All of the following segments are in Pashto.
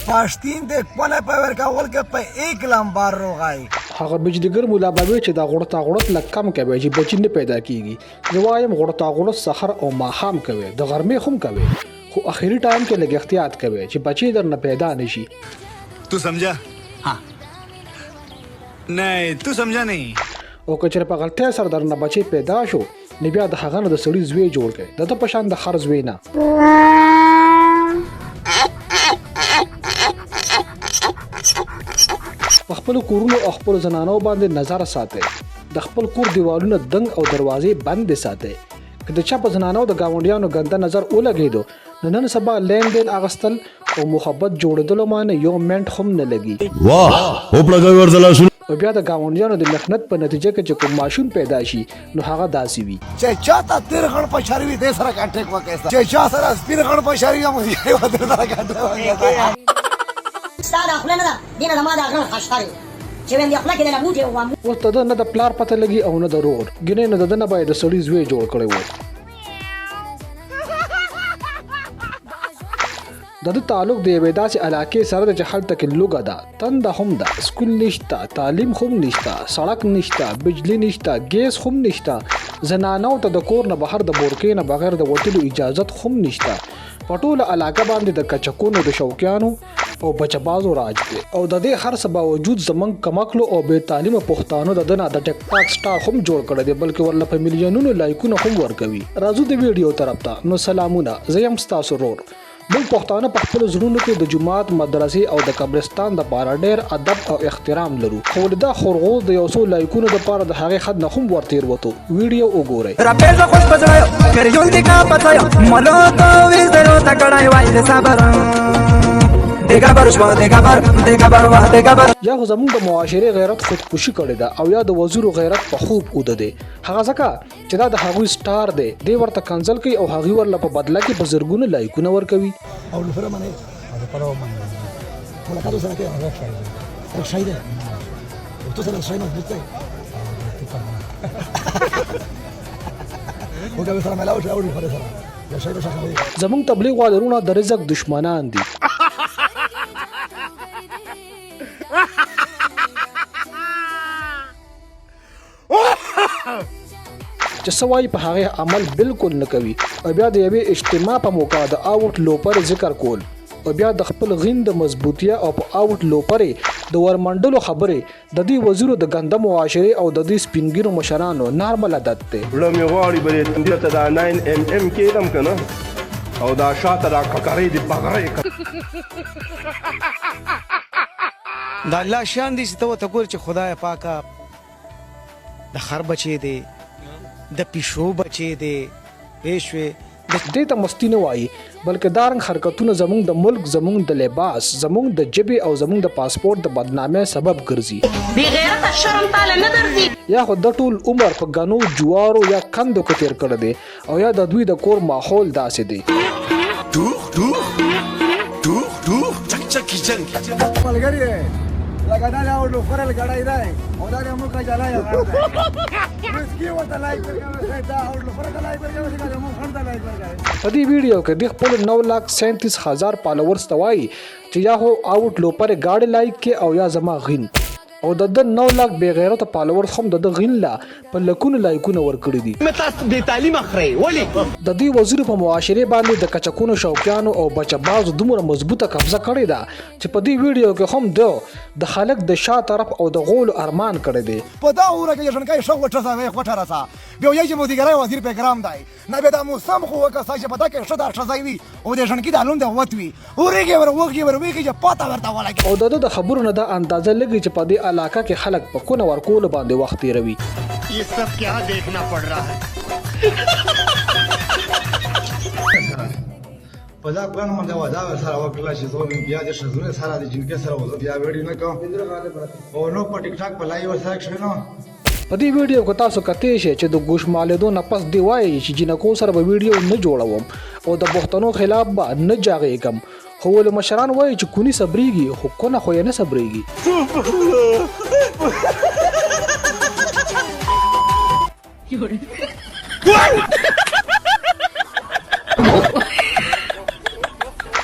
پاشتین د خپل په ورکول کې په 1 لمبار روغای هغه بجلیګر مولا بابي چې دا غړتا غړت لکم کوي چې بچی نه پیدا کیږي زوایم غړتا غړت سحر او ماحام کوي د غرمې هم کوي خو اخیری ټایم کې لږ احتیاط کوي چې بچی در نه پیدا نشي तू समझा हाँ नहीं तू समझा नहीं او کچره په غلطه سره در نه بچی پیدا شو نو بیا د هغه نه د سړي زوی جوړ کړي د په شان د خر زوی نه خپل کورونو او خپل زنانو باندې نظر ساتي د خپل کور دیوالونه دنګ او دروازې بند ساتي که د چا په زنانو د گاونډیانو ګنده نظر ولګیدو نن سبا لین دین اغستل او محبت جوړېدل معنی یو منټ هم نه لګي واه هوپړګي ورزلا شو او بیا د گاونډیانو د مخنت په نتیجه کې چې کوم ماشوم پیدا شي نو هغه داسي وي چې چاته تیر غړ په شاروي د سره کانټیکټ وکړي چې چا سره سپیر غړ په شاروي مو یې ودر سره کانټیکټ وکړي ستاره خپل نه دینه ما دا غن خشتاري چې وین دی خپل کې نه موټي او اوس ته نه د پلار پته لګي او نه د رور ګینه نه د نه باید د سړي زوی جوړ کړي وو د تعلق د یوې داسې علاقې سره د جهل تک لوګه ده تند هم ده سکول نشته تعلیم هم نشته سړک نشته بجلی نشته ګیس هم نشته زنانو ته د کور نه بهر د بورکې نه بغیر د وټلو اجازه هم نشته پټوله علاقه باندې د کچکونو د شوقیانو او بچبازو راج دی او د دې هر څه باوجود زمنګ کمکلو او بے تعلیمه پښتانو د دنا د ټیک ټاک سٹار هم جوړ کړی دی بلکې ورله په میلیونونو لایکونه هم ورکوي راځو د ویډیو طرف ته نو سلامونه زیم ستاسو رور موږ پښتانه په خپل زړونو کې د جماعت مدرسې او د قبرستان د پاره ډېر ادب او احترام لرو خو دا خورغوز د یو څو لایکونو د پاره د هغه حد نه هم ورتیر وته ویډیو وګورئ راپېزه خوش پځړیو کریون دې کا پځړیو ملو تو ویز درو تکړای وای د صبر دګه برشوا دګه بر یا خو زموږ د معاشري غیرت خودکشي کړې ده او یا د وزیرو غیرت په خوب اوده ده هغه ځکه چې دا د هغوی سٹار دی دی ورته کنسل کوي او هغوی ورله په بدله کې په زرګونو لایکونه ورکوي او لفره منه هذا پرو منه ولا کارو سره کې هغه شاید ده او تو سره شاید مضبوط دی وګورئ سره ملاو شو او لفره سره یا شاید شخصي زموږ تبلیغ والرونه د رزق دشمنان دي چې سوای په هغه عمل بالکل نه کوي او بیا د یوې اجتماع په موقع د آوټ لوپر ذکر کول او بیا د خپل غیند مضبوطیا او په آوټ لوپر د ورمنډلو خبره د دې وزیرو د ګنده معاشري او د دې سپینګیرو مشرانو نارمل عادت ته ولمه غواړي بلې ته دا 9mm کېدم کنه او دا شاته دا ککرې دی بغرې دا الله شان دي چې ته ګور چې خدای پاکه د خر بچي دی د پیشو بچي دی پېښوي دې ته مستی نه وایي بلکې دارنګ حرکتونه زموږ د ملک زموږ د لباس زموږ د جبې او زموږ د پاسپورت د بدنامۍ سبب ګرځي بی غیرت شرم تعالی نه درځي یا خو د ټول عمر په غنو جوارو یا کندو کې تیر کړی دی او یا د دوی د کور ماحول داسې دی چک چک کیچن ملګری لکه دا او لفره لګړای دی او دا مو کا جلای غړ دی مسکی وته لایک ورکوي دا او لفره لایک ورکوي دا مو خړدا لایک ورکوي په دې ویډیو کې د خپل 9,37,000 فالوورز توای چې یا هو آوټ لوپر گاډي لایک کې او یا زما غین او د 9 لک بے غیرت فالوورز هم د غین لا په لکونو لایکونه ورکړي دي متاس بے تعلیم اخري ولی د دې وزیر په معاشره باندې د کچکونو شوقیانو او بچبازو دومره مضبوطه قبضه کړې ده چې په دې ویډیو کې هم د خلک د شا طرف او د غول ارمان کړی دی په دا اوره کې ژوند کوي شو وټه سره وټه راسا بیا یې چې مدیګرای وزیر پیغام دی نه به دا موسم خو وکړه چې پتا کې شو دا شزای وي او د ژوند کې د علوم د وتوي اورېږي وروږي چې پتا ورته ولګي او د خبرو نه دا اندازه لګي چې په دې علاقه کې خلک په کونه ورکول باندې وخت تیروي ये सब क्या देखना पड़ रहा है پدا پلان باندې ودا سره وکړه چې زه بیا د شزونه سره د جنګ سره وځم بیا ویډیو نه کوم او نو په ټیک ټاک په لایو سره شنو په دې ویډیو کې تاسو کته شي چې د ګوشمالېدو نه پس دی وایي چې جنکو سره به ویډیو نه جوړوم او د بوختانو خلاف به نه جاغېږم خو ول مشران وایي چې کونی صبرېږي خو کونه خو یې نه صبرېږي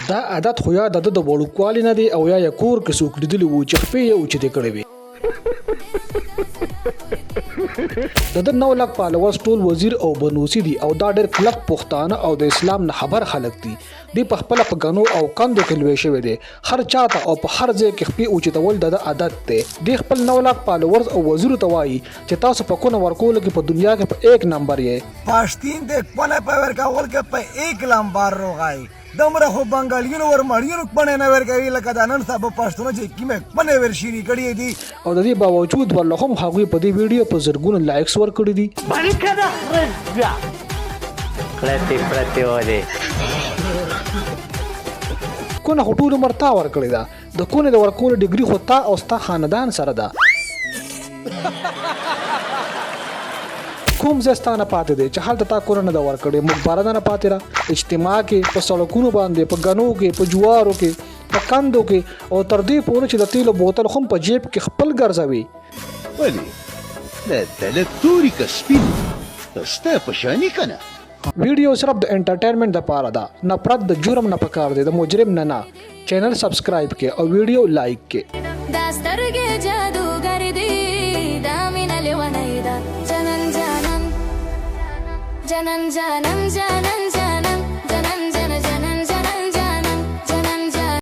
دا عادت خو یا د وړوکوالي نه دی او یا کور کې څوک لیدلی وو چې خپې یې اوچتې کړې وي. د 9 لک فالوورز ټول وزیر او بنوسی دي او دا ډېر کلک پښتانه او د اسلام نه خبر خلک دي. دی په خپل په غنو او کندو کې لوي شوی دی. هر چاته او په هر ځای کې خپې اوچتول د عادت دی. دی خپل 9 لک فالوورز او وزیر ته وایي چې تاسو په کونه ورکول کې په دنیا کې په 1 نمبر یې. پښتين د کونه په ورکول کې په 1 نمبر روغای. دمره خو بنگالیونو ور مړیونو پنه نه ورګوي لکه د نن صاحب پښتون چې کیمه پنه ور شيري کړی دي. او د دې باوجود ورله هم هغوی په دې ویډیو په زرګونو لایکس ور کړی دي. باندې کړه رځه کړه پرته وره کونه هټول مرتا ور کړی دا. د کونه د ورکول ډیګري خو تا او ستا خاندان سره ده. کوم ځستانه پاتې دی چې حالت تا کورونه د ورکړې موږ بارانه پاتې را اجتماع کې په سړکونو باندې په غنو کې په جوارو کې په کندو کې او تر دې پورې چې د تیلو بوتل هم په جیب کې خپل ګرځوي. ولی دا دلته توري کسبین تاسو په شانی کنه. ویډیو صرف د انټرټینمنت لپاره ده. نفرت د جرم نه پکار دی، د مجرم نه. چینل سبسکرایب کې او ویډیو لایک کې. دا سترګې جادوګر دي دا مینه لیونی ده جنن جانان جنن جانان جانان